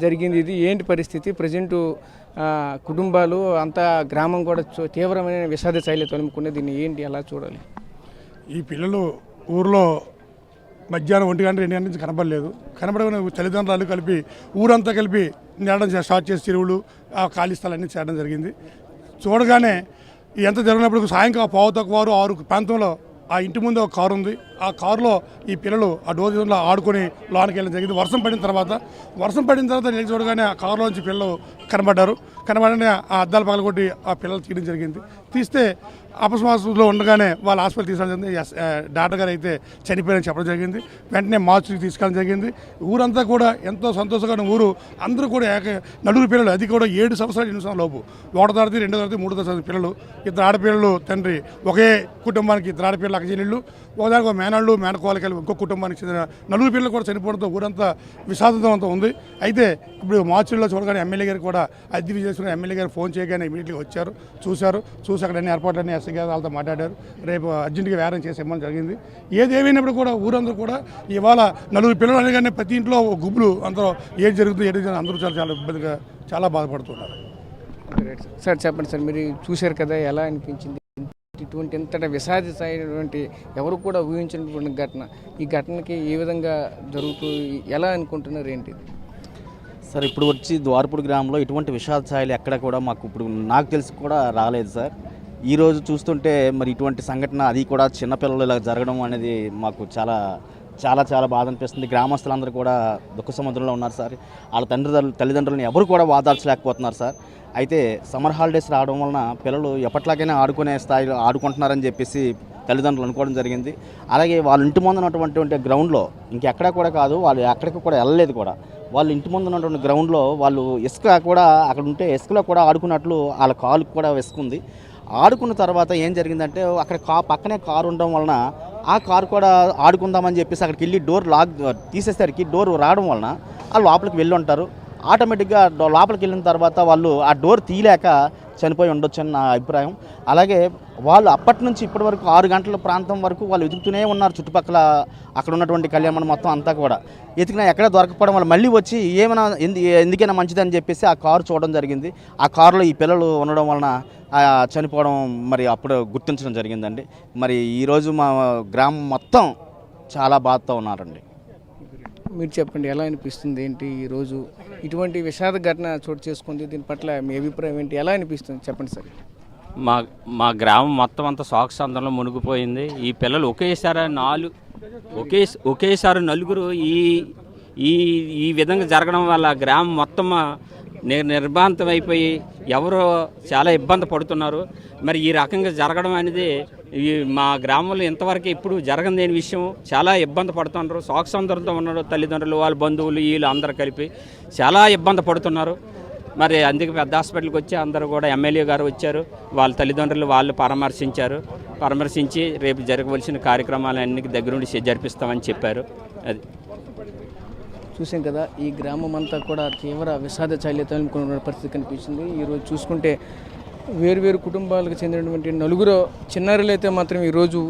జరిగింది. ఇది ఏంటి పరిస్థితి? ప్రజెంటు కుటుంబాలు అంతా గ్రామం కూడా తీవ్రమైన విషాద శైలి తలుముకునే దీన్ని ఏంటి ఎలా చూడాలి? ఈ పిల్లలు ఊర్లో మధ్యాహ్నం 1 గంట 2 గంటల నుంచి కనపడలేదు. కనపడగానే తల్లిదండ్రులు కలిపి ఊరంతా కలిపి నేడడం స్టార్ట్ చేసి చెరువులు ఖాళీ స్థలాన్ని చేయడం జరిగింది. చూడగానే ఎంత జరిగినప్పుడు సాయంకాలం 5:15 6 ప్రాంతంలో ఆ ఇంటి ముందు ఒక కారు ఉంది. ఆ కారులో ఈ పిల్లలు ఆ డోర్లో ఆడుకొని లోనికి వెళ్ళడం జరిగింది. వర్షం పడిన తర్వాత నేను చూడగానే ఆ కారులోంచి పిల్లలు కనబడని ఆ అద్దాలు పగలగొట్టి ఆ పిల్లలు తీయడం జరిగింది. తీస్తే అపస్మాసంలో ఉండగానే వాళ్ళ హాస్పిటల్ తీసుకెళ్ళడం జరిగింది. డాక్టర్ గారు అయితే చనిపోయారని చెప్పడం జరిగింది. వెంటనే మార్చికి తీసుకెళ్ళడం జరిగింది. ఊరంతా కూడా ఎంతో సంతోషంగా ఊరు అందరూ కూడా నలుగురు పిల్లలు, అది కూడా 7 సంవత్సరాలు 8 సంవత్సరాల లోపు, 1వ తరగతి 2వ తరగతి 3వ తరగతి పిల్లలు, 2 ఆడపిల్లలు తండ్రి, ఒకే కుటుంబానికి 2 ఆడపిల్లలు అక్కచెల్లెళ్ళు, ఒకదానికి ఒక మేనళ్ళు మేనకోవాలి కలిపి ఇంకో కుటుంబానికి చెందిన 4 పిల్లలు కూడా చనిపోవడంతో ఊరంతా విషాదంతో ఉంది. అయితే ఇప్పుడు మార్చిలో చూడగానే ఎమ్మెల్యే గారు కూడా అద్దె చేసుకుని ఎమ్మెల్యే గారు ఫోన్ చేయగానే ఇమీడియట్గా వచ్చారు, చూసి అక్కడ అన్ని ఏర్పాట్లన్నీ ఎస్ఐ గారు వాళ్ళతో మాట్లాడారు. రేపు అర్జెంటుగా వేరం చేసి ఇవ్వడం జరిగింది. ఏదేమైనప్పుడు కూడా ఊరందరూ కూడా ఇవాళ 4 పిల్లలు అనగానే ప్రతి ఇంట్లో గుబులు, అందరూ ఏది జరుగుతుంది అందరూ చాలా ఇబ్బందిగా చాలా బాధపడుతున్నారు. సార్ చెప్పండి సార్, మీరు చూశారు కదా, ఎలా అనిపించింది? ఇటువంటి ఇంతటి విషాదితమైనటువంటి ఎవరు కూడా ఊహించినటువంటి ఘటన, ఈ ఘటనకి ఏ విధంగా జరుగుతూ ఎలా అనుకుంటున్నారు ఏంటి సార్? ఇప్పుడు వచ్చి ద్వారపూడి గ్రామంలో ఇటువంటి విషాద ఛాయలు ఎక్కడ కూడా మాకు ఇప్పుడు నాకు తెలిసి కూడా రాలేదు సార్. ఈరోజు చూస్తుంటే మరి ఇటువంటి సంఘటన, అది కూడా చిన్నపిల్లలు ఇలా జరగడం అనేది మాకు చాలా చాలా చాలా బాధ అనిపిస్తుంది. గ్రామస్తులందరూ కూడా దుఃఖ సముద్రంలో ఉన్నారు సార్. వాళ్ళ తల్లిదండ్రులను ఎవరు కూడా వాదార్చలేకపోతున్నారు సార్. అయితే సమ్మర్ హాలిడేస్ రావడం వలన పిల్లలు ఎప్పట్లాగైనా ఆడుకునే స్థాయిలో ఆడుకుంటున్నారని చెప్పేసి తల్లిదండ్రులు అనుకోవడం జరిగింది. అలాగే వాళ్ళ ఇంటి ముందు ఉన్నటువంటి గ్రౌండ్లో ఇంకెక్కడా కూడా కాదు, వాళ్ళు ఎక్కడికి కూడా వెళ్ళలేదు కూడా. వాళ్ళ ఇంటి ముందు ఉన్నటువంటి గ్రౌండ్లో వాళ్ళు ఇసుక కూడా అక్కడ ఉంటే ఇసుకలో కూడా ఆడుకున్నట్లు వాళ్ళ కాలుకు కూడా ఇసుకుంది. ఆడుకున్న తర్వాత ఏం జరిగిందంటే అక్కడ పక్కనే కారు ఉండడం వలన ఆ కారు కూడా ఆడుకుందామని చెప్పేసి అక్కడికి వెళ్ళి డోర్ తీసేసరికి డోర్ రావడం వలన వాళ్ళు లోపలికి వెళ్ళి ఉంటారు. ఆటోమేటిక్గా లోపలికి వెళ్ళిన తర్వాత వాళ్ళు ఆ డోర్ తీయలేక చనిపోయి ఉండొచ్చు అని నా అభిప్రాయం. అలాగే వాళ్ళు అప్పటి నుంచి ఇప్పటి వరకు 6 గంటల ప్రాంతం వరకు వాళ్ళు వెతుకుతూనే ఉన్నారు. చుట్టుపక్కల అక్కడ ఉన్నటువంటి కళ్యాణం మొత్తం అంతా కూడా ఎతికినా ఎక్కడ దొరకపోవడం వల్ల మళ్ళీ వచ్చి ఏమైనా ఎందుకైనా మంచిదని చెప్పేసి ఆ కారు చూడడం జరిగింది. ఆ కారులో ఈ పిల్లలు ఉండడం వలన చనిపోవడం మరి అప్పుడు గుర్తించడం జరిగిందండి. మరి ఈరోజు మా గ్రామం మొత్తం చాలా బాధతో ఉన్నారండి. మీరు చెప్పండి, ఎలా అనిపిస్తుంది ఏంటి ఈరోజు ఇటువంటి విషాద ఘటన చోటు చేసుకుంది? దీని పట్ల మీ అభిప్రాయం ఏంటి, ఎలా అనిపిస్తుంది చెప్పండి సార్? మా గ్రామం మొత్తం అంతా శోకసంద్రంలో మునిగిపోయింది. ఈ పిల్లలు ఒకేసారి నలుగురు ఈ విధంగా జరగడం వల్ల గ్రామం మొత్తం నిర్భాంతం అయిపోయి ఎవరో చాలా ఇబ్బంది పడుతున్నారు. మరి ఈ రకంగా జరగడం అనేది మా గ్రామంలో ఇంతవరకు ఇప్పుడు జరగలేని విషయం. చాలా ఇబ్బంది పడుతున్నారు. శోకసంద్రంతో ఉన్నారు తల్లిదండ్రులు, వాళ్ళ బంధువులు, వీళ్ళు అందరూ కలిపి చాలా ఇబ్బంది పడుతున్నారు. మరి అందుకే పెద్ద హాస్పిటల్కి వచ్చి అందరూ కూడా ఎమ్మెల్యే గారు వచ్చారు, వాళ్ళ తల్లిదండ్రులు వాళ్ళు పరామర్శించి రేపు జరగవలసిన కార్యక్రమాలన్నీ దగ్గరుండి జరిపిస్తామని చెప్పారు. అది చూసాం కదా, ఈ గ్రామం అంతా కూడా తీవ్ర విషాద ఛాయలతో అనుకున్న పరిస్థితి కనిపిస్తుంది. ఈరోజు చూసుకుంటే వేరు కుటుంబాలకు చెందినటువంటి 4 చిన్నారులు అయితే మాత్రం ఈరోజు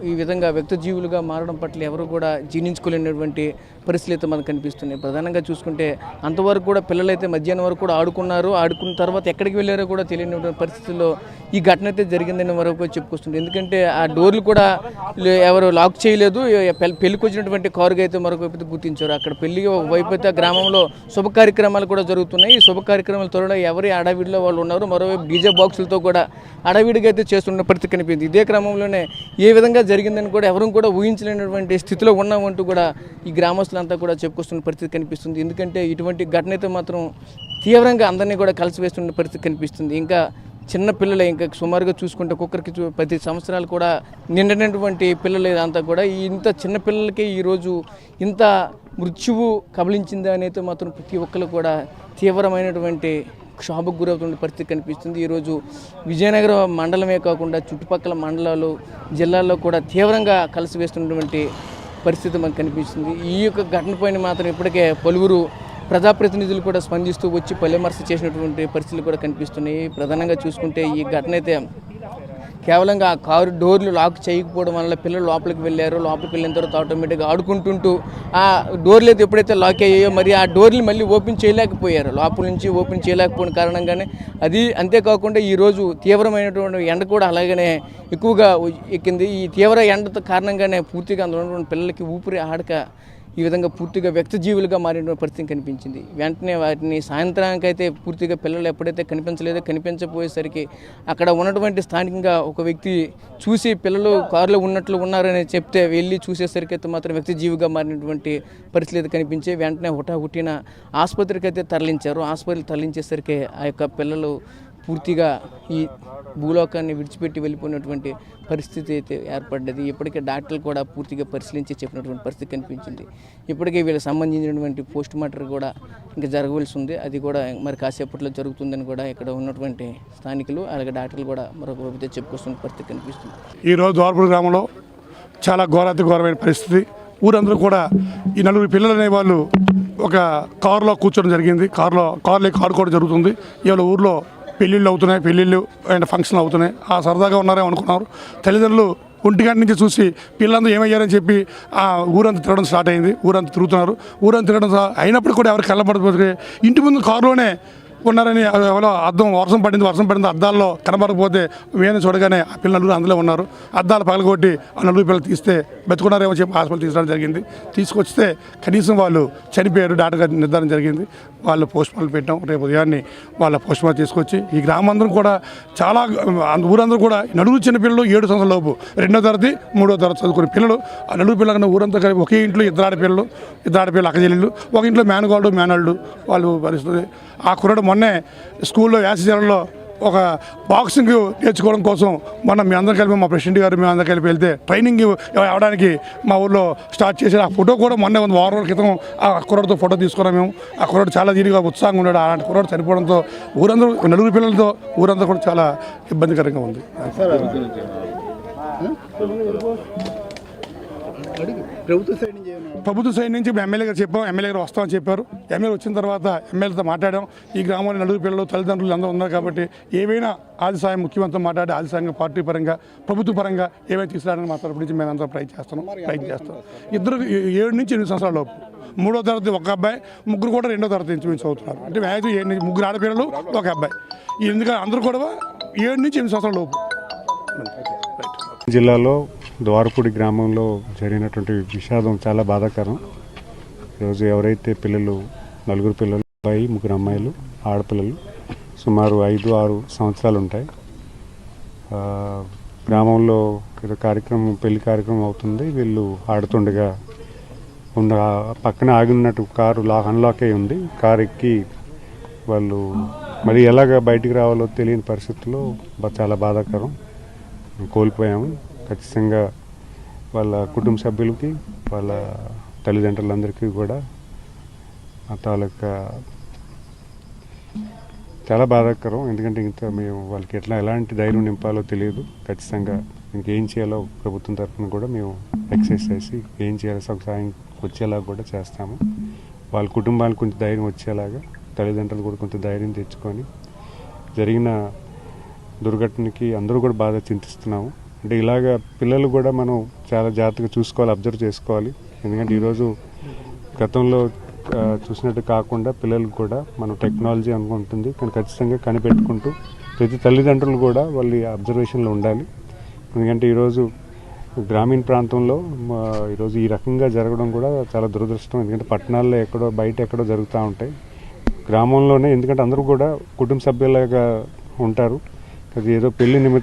ఈ విధంగా వ్యక్తజీవులుగా మారడం పట్ల ఎవరు కూడా జీర్ణించుకోలేనటువంటి పరిస్థితులు అయితే మనకు కనిపిస్తున్నాయి. ప్రధానంగా చూసుకుంటే అంతవరకు కూడా పిల్లలైతే మధ్యాహ్నం వరకు కూడా ఆడుకున్న తర్వాత ఎక్కడికి వెళ్ళారో కూడా తెలియనటువంటి పరిస్థితుల్లో ఈ ఘటన అయితే జరిగిందని వరకు చెప్పుకొస్తుంది. ఎందుకంటే ఆ డోర్లు కూడా ఎవరు లాక్ చేయలేదు. పెళ్లికి వచ్చినటువంటి కారుగా అయితే మరొక వైపు గుర్తించారు. అక్కడ పెళ్లికి ఒకవైపు అయితే గ్రామంలో శుభ కార్యక్రమాలు కూడా జరుగుతున్నాయి. ఈ శుభ కార్యక్రమాల త్వరలో ఎవరి అడవిడిలో వాళ్ళు ఉన్నారు. మరోవైపు డీజే బాక్సులతో కూడా అడవిడిగా అయితే చేస్తున్న పరిస్థితి కనిపించింది. ఇదే క్రమంలోనే ఏ విధంగా జరిగిందని కూడా ఎవరు కూడా ఊహించలేనటువంటి స్థితిలో ఉన్నామంటూ కూడా ఈ గ్రామస్తులంతా కూడా చెప్పుకొస్తున్న పరిస్థితి కనిపిస్తుంది. ఎందుకంటే ఇటువంటి ఘటన అయితే మాత్రం తీవ్రంగా అందరినీ కూడా కలిసివేస్తున్న పరిస్థితి కనిపిస్తుంది. ఇంకా చిన్న పిల్లలే, ఇంకా సుమారుగా చూసుకుంటే ఒక్కొక్కరికి 10 సంవత్సరాలు కూడా నిండినటువంటి పిల్లలు అంతా కూడా ఇంత చిన్న పిల్లలకి ఈరోజు ఇంత మృత్యువు కబలించింది అనేది మాత్రం ప్రతి ఒక్కరు కూడా తీవ్రమైనటువంటి క్షోభకు గురవుతున్న పరిస్థితి కనిపిస్తుంది. ఈరోజు విజయనగరం మండలమే కాకుండా చుట్టుపక్కల మండలాలు, జిల్లాల్లో కూడా తీవ్రంగా కలిసివేస్తున్నటువంటి పరిస్థితి మనకు కనిపిస్తుంది. ఈ యొక్క ఘటనపైన మాత్రం ఇప్పటికే పలువురు ప్రజాప్రతినిధులు కూడా స్పందిస్తూ వచ్చి పరామర్శ చేసినటువంటి పరిస్థితులు కూడా కనిపిస్తున్నాయి. ప్రధానంగా చూసుకుంటే ఈ ఘటన అయితే కేవలంగా ఆ కారు డోర్లు లాక్ చేయకపోవడం వల్ల పిల్లలు లోపలికి వెళ్ళారు. లోపలికి వెళ్ళిన తర్వాత ఆటోమేటిక్గా ఆడుకుంటుంటూ ఆ డోర్లు అయితే ఎప్పుడైతే లాక్ అయ్యాయో మరి ఆ డోర్లు మళ్ళీ ఓపెన్ చేయలేకపోయారు. లోపల నుంచి ఓపెన్ చేయలేకపోయిన కారణంగానే అది అంతేకాకుండా ఈరోజు తీవ్రమైనటువంటి ఎండ కూడా అలాగనే ఎక్కువగా ఎక్కింది. ఈ తీవ్ర ఎండ కారణంగానే పూర్తిగా అందులో ఉన్నటువంటి పిల్లలకి ఊపిరి ఆడక ఈ విధంగా పూర్తిగా వ్యక్తి జీవులుగా మారిన పరిస్థితి కనిపించింది. వెంటనే వాటిని సాయంత్రానికి అయితే పూర్తిగా పిల్లలు ఎప్పుడైతే కనిపించపోయేసరికి అక్కడ ఉన్నటువంటి స్థానికంగా ఒక వ్యక్తి చూసి పిల్లలు కారులో ఉన్నట్లు ఉన్నారని చెప్తే వెళ్ళి చూసేసరికి అయితే మాత్రం వ్యక్తి జీవిగా మారినటువంటి పరిస్థితి అయితే కనిపించి వెంటనే హుటాహుటిన ఆసుపత్రికి అయితే తరలించారు. ఆసుపత్రికి తరలించేసరికి ఆ యొక్క పిల్లలు పూర్తిగా ఈ భూలోకాన్ని విడిచిపెట్టి వెళ్ళిపోయినటువంటి పరిస్థితి అయితే ఏర్పడ్డది. ఇప్పటికే డాక్టర్లు కూడా పూర్తిగా పరిశీలించి చెప్పినటువంటి పరిస్థితి కనిపించింది. ఇప్పటికే వీళ్ళకి సంబంధించినటువంటి పోస్ట్ మార్టం కూడా ఇంకా జరగవలసి ఉంది. అది కూడా మరి కాసేపట్లో జరుగుతుందని కూడా ఇక్కడ ఉన్నటువంటి స్థానికులు అలాగే డాక్టర్లు కూడా మరొక చెప్పుకొస్తున్న పరిస్థితి కనిపిస్తుంది. ఈరోజు ద్వారపూడి గ్రామంలో చాలా ఘోరాతి పరిస్థితి. ఊరందరూ కూడా ఈ 4 పిల్లలు అనే వాళ్ళు ఒక కారులో కూర్చోవడం జరిగింది. కారులో ఆడుకోవడం జరుగుతుంది. ఇవాళ ఊర్లో పెళ్ళిళ్ళు అవుతున్నాయి, పెళ్ళిళ్ళు అండ్ ఫంక్షన్లు అవుతున్నాయి. ఆ సరదాగా ఉన్నారేమో అనుకున్నారు. తల్లిదండ్రులు ఒంటిగంట నుంచి చూసి పిల్లలందరూ ఏమయ్యారని చెప్పి ఆ ఊరంతా తిరగడం స్టార్ట్ అయింది. ఊరంతా తిరుగుతున్నారు. ఊరంతా తిరగడం అయినప్పుడు కూడా ఎవరికి కళ్ళబడకపోతే ఇంటి ముందు కారులోనే ఉన్నారని ఎవరో అద్దం వర్షం పడింది అద్దాల్లో కనబడకపోతే వేణు చూడగానే ఆ పిల్లలు అందులో ఉన్నారు. అద్దాలు పగలగొట్టి ఆ 4 పిల్లలు తీస్తే బతుకున్నారేమో చెప్పి హాస్పిటల్ తీసుకురావడం జరిగింది. తీసుకొస్తే కనీసం వాళ్ళు చనిపోయారు డాక్టర్ గారి నిర్ధారణ జరిగింది. వాళ్ళు పోస్ట్ మార్టం పెట్టాం. రేపు ఉదయాన్నే వాళ్ళ పోస్ట్ మార్టం తీసుకొచ్చి ఈ గ్రామందరం కూడా చాలా ఊరందరూ కూడా 4 చిన్న పిల్లలు 7 సంవత్సరాల లోపు 2వ తరగతి 3వ తరగతి చదువుకునే పిల్లలు ఆ 4 పిల్లలు ఊరంతా కలిపి ఒకే ఇంట్లో ఇద్దరు ఆడపిల్లలు అక్కచెల్లెళ్ళు, ఒక ఇంట్లో మేనగాళ్ళు వాళ్ళు పరిస్థితి. ఆ కుర్రాడు మొన్నే స్కూల్లో యాసజలంలో ఒక బాక్సింగ్ నేర్చుకోవడం కోసం మొన్న మీ అందరం కలిపి మా ప్రెసిడెంట్ గారు మేము అందరం కలిపి వెళ్తే ట్రైనింగ్ అవడానికి మా ఊళ్ళో స్టార్ట్ చేశారు. ఆ ఫోటో కూడా మొన్నే 1 వారం రోజుల క్రితం ఆ కుర్రాడితో ఫోటో తీసుకున్నాం మేము. ఆ కుర్రాడు చాలా దీనిగా ఉత్సాహంగా ఉన్నాడు. అలాంటి కుర్రాడు చనిపోవడంతో ఊరందరూ 4 పిల్లలతో ఊరందరూ కూడా చాలా ఇబ్బందికరంగా ఉంది. ప్రభుత్వ సైడ్ నుంచి ఎమ్మెల్యే గారు చెప్పాం. ఎమ్మెల్యే గారు వస్తామని చెప్పారు. ఎమ్మెల్యే వచ్చిన తర్వాత ఎమ్మెల్యేతో మాట్లాడాం. ఈ గ్రామంలో 4 పిల్లలు తల్లిదండ్రులు అందరూ ఉన్నారు కాబట్టి ఏవైనా ఆది సాయం ముఖ్యమంత్రి మాట్లాడి ఆది సాయంగా పార్టీ పరంగా ప్రభుత్వ పరంగా ఏమైనా తీసుకురావడానికి మా తరపు నుంచి మేమంతా ప్రయత్నం చేస్తాం. ఇద్దరు 7 నుంచి 8 సంవత్సరాల లోపు 3వ తరగతి ఒక అబ్బాయి, ముగ్గురు కూడా 2వ తరగతి నుంచి చదువుతున్నారు. అంటే మ్యాక్సిమం 3 ఆడపిల్లలు ఒక అబ్బాయి. ఎందుకంటే అందరూ కూడా 7 నుంచి 8 సంవత్సరాల లోపు. జిల్లాలో ద్వారపూడి గ్రామంలో జరిగినటువంటి విషాదం చాలా బాధాకరం. ఈరోజు ఎవరైతే పిల్లలు 4 పిల్లలు, అబ్బాయి 3 అమ్మాయిలు, ఆడపిల్లలు సుమారు 5-6 సంవత్సరాలు ఉంటాయి. గ్రామంలో పెళ్లి కార్యక్రమం అవుతుంది. వీళ్ళు ఆడుతుండగా పక్కన ఆగినట్టు కారు అన్లాక్ అయి ఉంది. కారు ఎక్కి వాళ్ళు మరి ఎలాగ బయటికి రావాలో తెలియని పరిస్థితుల్లో చాలా బాధాకరం. కోల్పోయాము. ఖచ్చితంగా వాళ్ళ కుటుంబ సభ్యులకి వాళ్ళ తల్లిదండ్రులందరికీ కూడా తాలూకా చాలా బాధాకరం. ఎందుకంటే ఇంకా మేము వాళ్ళకి ఎలాంటి ధైర్యం నింపాలో తెలియదు. ఖచ్చితంగా ఇంకేం చేయాలో ప్రభుత్వం తరఫున కూడా మేము ఎక్సైజ్ చేసి ఏం చేయాలో సహాయం వచ్చేలాగా కూడా చేస్తాము. వాళ్ళ కుటుంబానికి కొంచెం ధైర్యం వచ్చేలాగా తల్లిదండ్రులు కూడా కొంచెం ధైర్యం తెచ్చుకొని జరిగిన దుర్ఘటనకి అందరూ కూడా బాగా చింతిస్తున్నాము. అంటే ఇలాగ పిల్లలు కూడా మనం చాలా జాగ్రత్తగా చూసుకోవాలి, అబ్జర్వ్ చేసుకోవాలి. ఎందుకంటే ఈరోజు గతంలో చూసినట్టు కాకుండా పిల్లలకు కూడా మనం టెక్నాలజీ అనుకుంటుంది, కానీ ఖచ్చితంగా కనిపెట్టుకుంటూ ప్రతి తల్లిదండ్రులు కూడా వాళ్ళ అబ్జర్వేషన్లో ఉండాలి. ఎందుకంటే ఈరోజు గ్రామీణ ప్రాంతంలో ఈరోజు ఈ రకంగా జరగడం కూడా చాలా దురదృష్టం. ఎందుకంటే పట్టణాల్లో బయట ఎక్కడో జరుగుతూ ఉంటాయి. గ్రామంలోనే ఎందుకంటే అందరూ కూడా కుటుంబ సభ్యులుగా ఉంటారు. అది ఏదో పెళ్లి నిమిత్తం